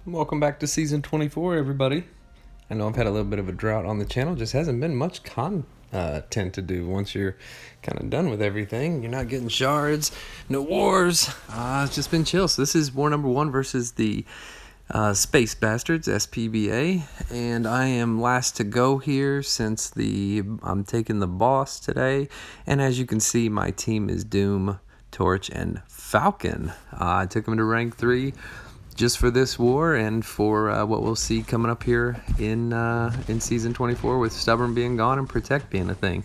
Welcome back to season 24, everybody. I know I've had a little bit of a drought on the channel. Just hasn't been much content to do. Once you're kind of done with everything, you're not getting shards, no wars. It's just been chill. So this is war number 1 versus the Space Bastards, SPBA. And I am last to go here since I'm taking the boss today. And as you can see, my team is Doom, Torch, and Falcon. I took them to rank 3. Just for this war and for what we'll see coming up here in season 24 with Stubborn being gone and Protect being a thing.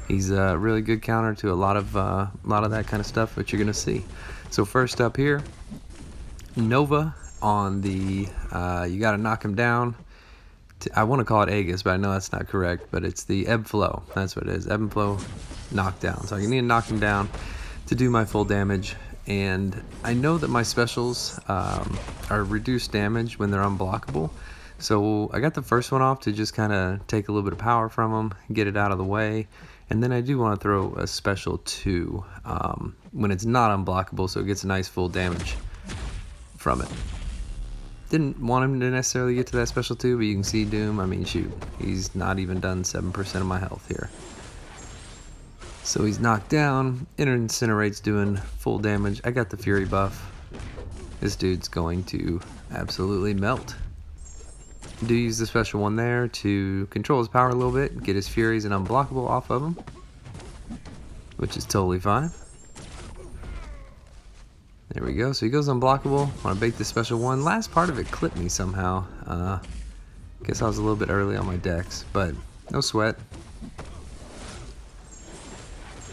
He's a really good counter to a lot of that kind of stuff that you're gonna see. So first up here, Nova on the you got to knock him down. I want to call it Aegis, but I know that's not correct. But it's the ebb flow. That's what it is. Ebb and flow knockdown. So I need to knock him down to do my full damage. And I know that my specials are reduced damage when they're unblockable. So I got the first one off to just kind of take a little bit of power from them, get it out of the way. And then I do want to throw a special 2 when it's not unblockable, so it gets a nice full damage from it. Didn't want him to necessarily get to that special 2, but you can see Doom, I mean, shoot, he's not even done 7% of my health here. So he's knocked down, Incinerate's doing full damage. I got the Fury buff. This dude's going to absolutely melt. Do use the special one there to control his power a little bit, get his Furies and unblockable off of him, which is totally fine. There we go, so he goes unblockable. Want to bake the special one. Last part of it clipped me somehow. Guess I was a little bit early on my decks, but no sweat.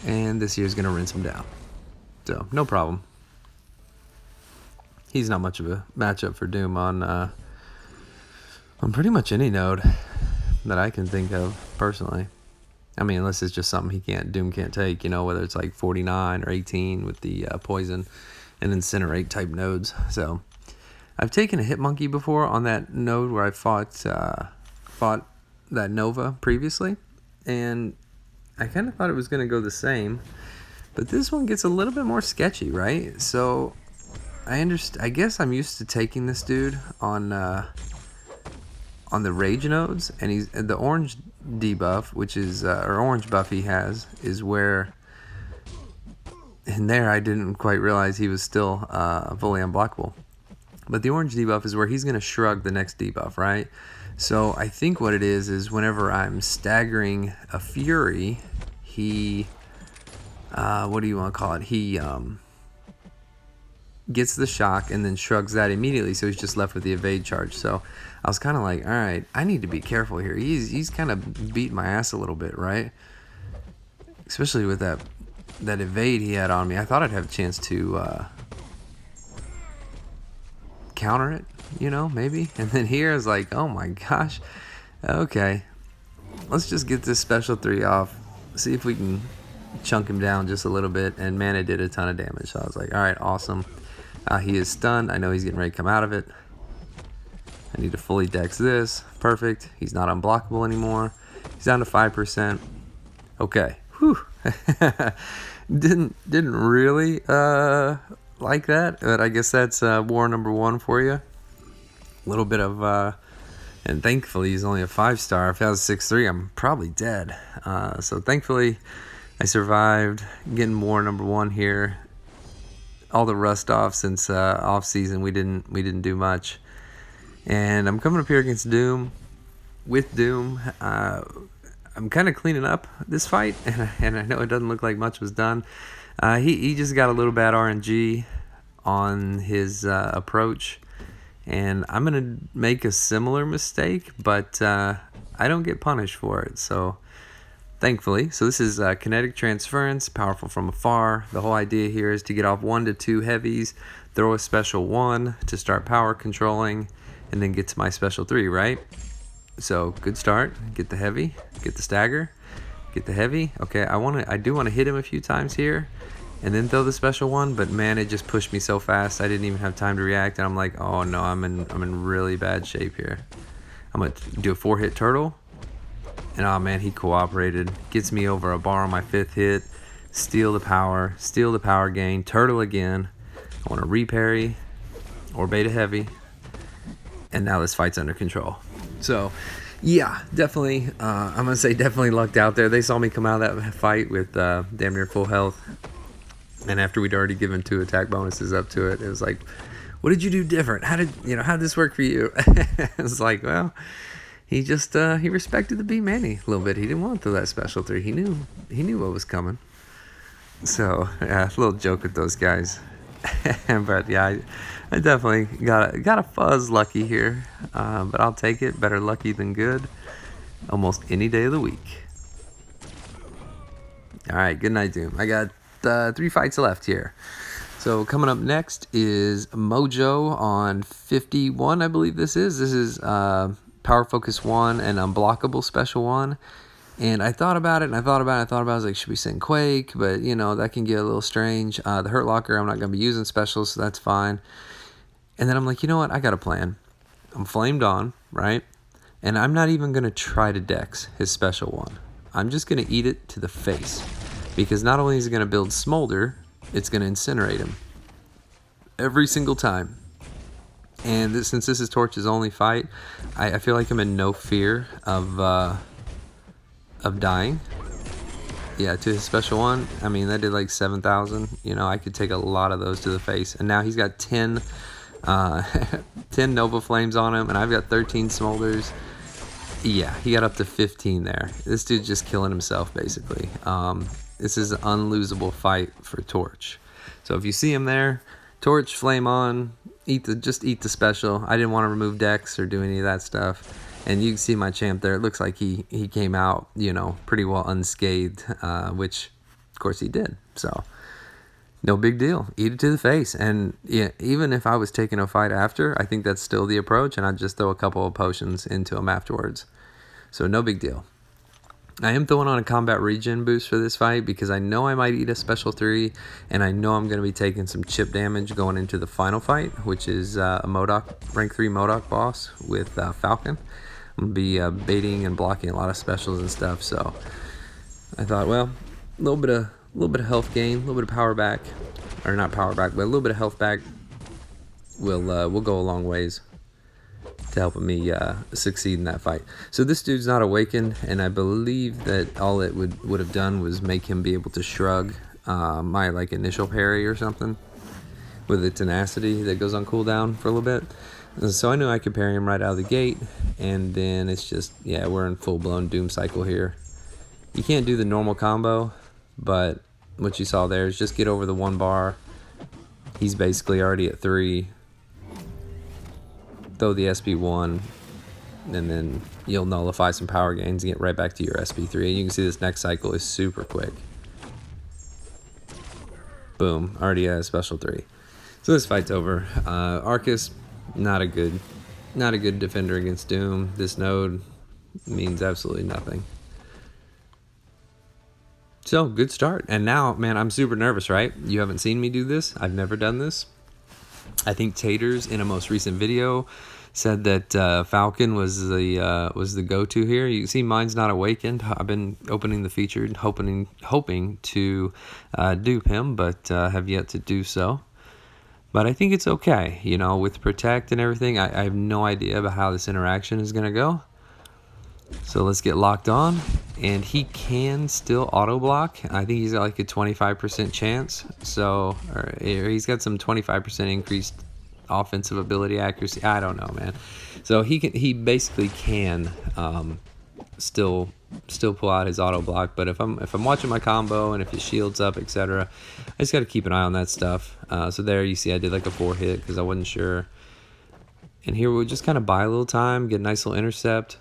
And this year's gonna rinse him down, so no problem. He's not much of a matchup for Doom on pretty much any node that I can think of personally. I mean, unless it's just something Doom can't take, you know, whether it's like 49 or 18 with the poison and incinerate type nodes. So I've taken a hit monkey before on that node where I fought that Nova previously, and I kind of thought it was going to go the same, but this one gets a little bit more sketchy, right? So I guess I'm used to taking this dude on the rage nodes, and he's the orange debuff, which is or orange buff he has, is where in there I didn't quite realize he was still fully unblockable. But the orange debuff is where he's going to shrug the next debuff, right? So I think what it is whenever I'm staggering a Fury, he, what do you want to call it? He gets the shock and then shrugs that immediately, so he's just left with the evade charge. So I was kind of like, all right, I need to be careful here. He's kind of beating my ass a little bit, right? Especially with that evade he had on me. I thought I'd have a chance to counter it, you know, maybe. And then here is like, oh my gosh, okay, let's just get this special 3 off, see if we can chunk him down just a little bit. And man, it did a ton of damage. So I was like, all right, awesome. He is stunned. I know he's getting ready to come out of it. I need to fully dex this. Perfect. He's not unblockable anymore. He's down to 5%. Okay. Whew. didn't really like that, but I guess that's war number 1 for you. A little bit of and thankfully he's only a 5-star. If I was 6-3, I'm probably dead. So thankfully I survived getting war number 1 here. All the rust off since off season, we didn't do much. And I'm coming up here against Doom. With Doom, I'm kind of cleaning up this fight, and I know it doesn't look like much was done. He just got a little bad RNG on his approach, and I'm gonna make a similar mistake, but I don't get punished for it. So thankfully, so this is kinetic transference, powerful from afar. The whole idea here is to get off 1 to 2 heavies, throw a special 1 to start power controlling, and then get to my special 3, right? So good start. Get the heavy, get the stagger, get the heavy. Okay, I do want to hit him a few times here, and then throw the special 1. But man, it just pushed me so fast I didn't even have time to react, and I'm like, oh no, I'm in really bad shape here. I'm gonna do a 4-hit turtle. And oh man, he cooperated. Gets me over a bar on my 5th hit. Steal the power gain. Turtle again. I want to reparry or beta heavy. and now this fight's under control. So yeah, definitely, I'm gonna say definitely lucked out there. They saw me come out of that fight with damn near full health, and after we'd already given 2 attack bonuses up to it, it was like, what did you do different? How'd this work for you? It's like, well, he just he respected the B Manny a little bit. He didn't want to throw that special 3. He knew what was coming. So yeah, a little joke with those guys. But yeah, I definitely got a fuzz lucky here, but I'll take it. Better lucky than good, almost any day of the week. All right, good night, Doom. I got 3 fights left here. So coming up next is Mojo on 51, I believe this is. This is Power Focus 1 and Unblockable Special 1. And I thought about it, I was like, should we send Quake? But, that can get a little strange. The Hurt Locker, I'm not going to be using specials, so that's fine. And then I'm like, you know what? I got a plan. I'm flamed on, right? And I'm not even going to try to dex his special 1. I'm just going to eat it to the face. Because not only is it going to build Smolder, it's going to incinerate him. Every single time. And since this is Torch's only fight, I feel like I'm in no fear of dying. Yeah, to his special 1, I mean, that did like 7,000. I could take a lot of those to the face. And now he's got 10 Nova Flames on him, and I've got 13 Smolders. Yeah, he got up to 15 there. This dude's just killing himself, basically. This is an unlosable fight for Torch. So if you see him there, Torch, flame on, just eat the special. I didn't want to remove Dex or do any of that stuff. And you can see my champ there. It looks like he came out, pretty well unscathed, which, of course, he did. So, no big deal. Eat it to the face. And yeah, even if I was taking a fight after, I think that's still the approach, and I'd just throw a couple of potions into him afterwards. So, no big deal. I am throwing on a combat regen boost for this fight because I know I might eat a special 3, and I know I'm going to be taking some chip damage going into the final fight, which is a Modok, rank 3 Modok boss with Falcon. I'm going to be baiting and blocking a lot of specials and stuff, so I thought, well, a little bit of health gain, a little bit of power back, or not power back, but a little bit of health back will go a long ways to helping me succeed in that fight. So this dude's not awakened, and I believe that all it would have done was make him be able to shrug my initial parry or something with the tenacity that goes on cooldown for a little bit. So I knew I could parry him right out of the gate, and then it's just, yeah, we're in full-blown Doom cycle here. You can't do the normal combo, but what you saw there is just get over the 1 bar. He's basically already at 3. Throw the SP1, and then you'll nullify some power gains and get right back to your SP3. And you can see this next cycle is super quick. Boom, already at a special 3. So this fight's over. Arcus, not a good defender against Doom. This node means absolutely nothing. So, good start. And now, man, I'm super nervous, right? You haven't seen me do this. I've never done this. I think Taters, in a most recent video, said that Falcon was the go-to here. You can see mine's not awakened. I've been opening the feature, hoping to dupe him, but have yet to do so. But I think it's okay, with Protect and everything. I have no idea about how this interaction is going to go. So let's get locked on. And he can still auto-block. I think he's got like a 25% chance. So, or he's got some 25% increased offensive ability accuracy. I don't know, man. So he basically can still pull out his auto block, but if I'm watching my combo and if his shield's up, etc., I just got to keep an eye on that stuff. So there you see I did like a 4 hit because I wasn't sure. And here we'll just kind of buy a little time, get a nice little intercept.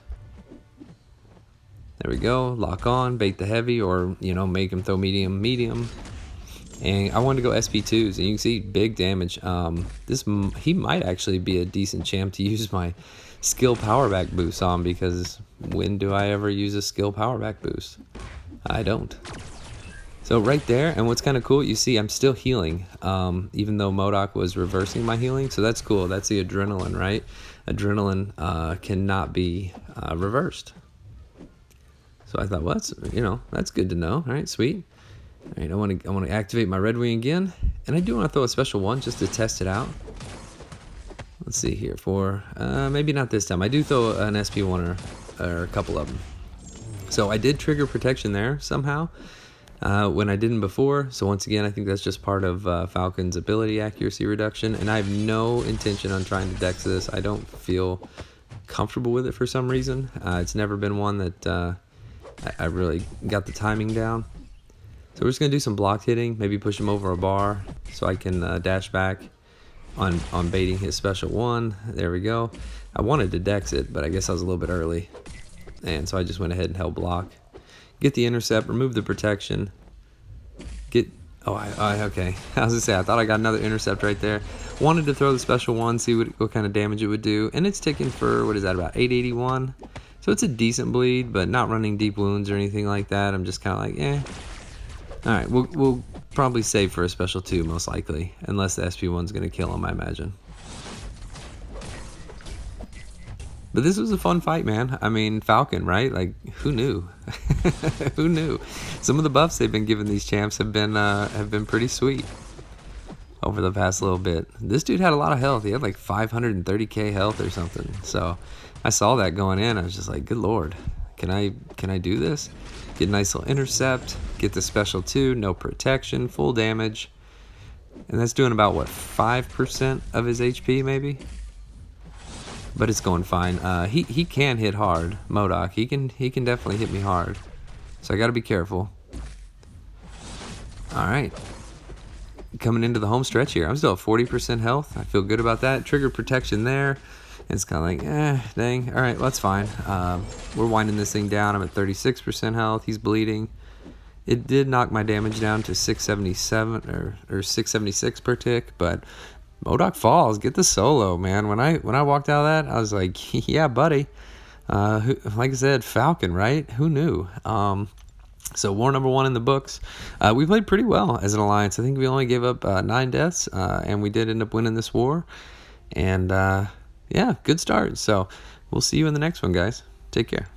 There we go, lock on, bait the heavy, or make him throw medium. And I wanted to go SP2s, and you can see big damage. He might actually be a decent champ to use my skill power back boost on, because when do I ever use a skill power back boost? I don't. So right there, and what's kind of cool, you see I'm still healing, even though Modok was reversing my healing, so that's cool. That's the adrenaline, right? Adrenaline cannot be reversed. So I thought, well, that's good to know. All right, sweet. All right, I want to activate my Red Wing again, and I do want to throw a special 1 just to test it out. Let's see here. Maybe not this time. I do throw an SP1 or a couple of them. So I did trigger protection there somehow when I didn't before. So once again, I think that's just part of Falcon's ability accuracy reduction. And I have no intention on trying to dex this. I don't feel comfortable with it for some reason. It's never been one that I really got the timing down. So we're just going to do some blocked hitting, maybe push him over a bar so I can dash back on baiting his special one. There we go. I wanted to dex it, but I guess I was a little bit early. And so I just went ahead and held block. Get the intercept, remove the protection. Okay. I was gonna say, I thought I got another intercept right there. Wanted to throw the special one, see what kind of damage it would do. And it's ticking for, what is that, about 881? So it's a decent bleed, but not running deep wounds or anything like that. I'm just kind of like, eh. Alright, we'll probably save for a special 2, most likely. Unless the SP1's gonna kill him, I imagine. But this was a fun fight, man. I mean, Falcon, right? Like, who knew? Who knew? Some of the buffs they've been giving these champs have been pretty sweet over the past little bit. This dude had a lot of health. He had like 530k health or something. So I saw that going in. I was just like, good lord, can I do this? Get a nice little intercept. Get the special 2, no protection, full damage, and that's doing about what, 5% of his HP maybe. But it's going fine. He can hit hard, Modok. He can definitely hit me hard. So I got to be careful. All right. Coming into the home stretch here. I'm still at 40% health. I feel good about that. Trigger protection there. It's kind of like, dang. All right, well, that's fine. We're winding this thing down. I'm at 36% health. He's bleeding. It did knock my damage down to 677 or 676 per tick, but Modok falls. Get the solo, man. When I walked out of that, I was like, yeah, buddy. Like I said, Falcon, right? Who knew? So war number 1 in the books. We played pretty well as an alliance. I think we only gave up 9 deaths, and we did end up winning this war. And yeah, good start. So we'll see you in the next one, guys. Take care.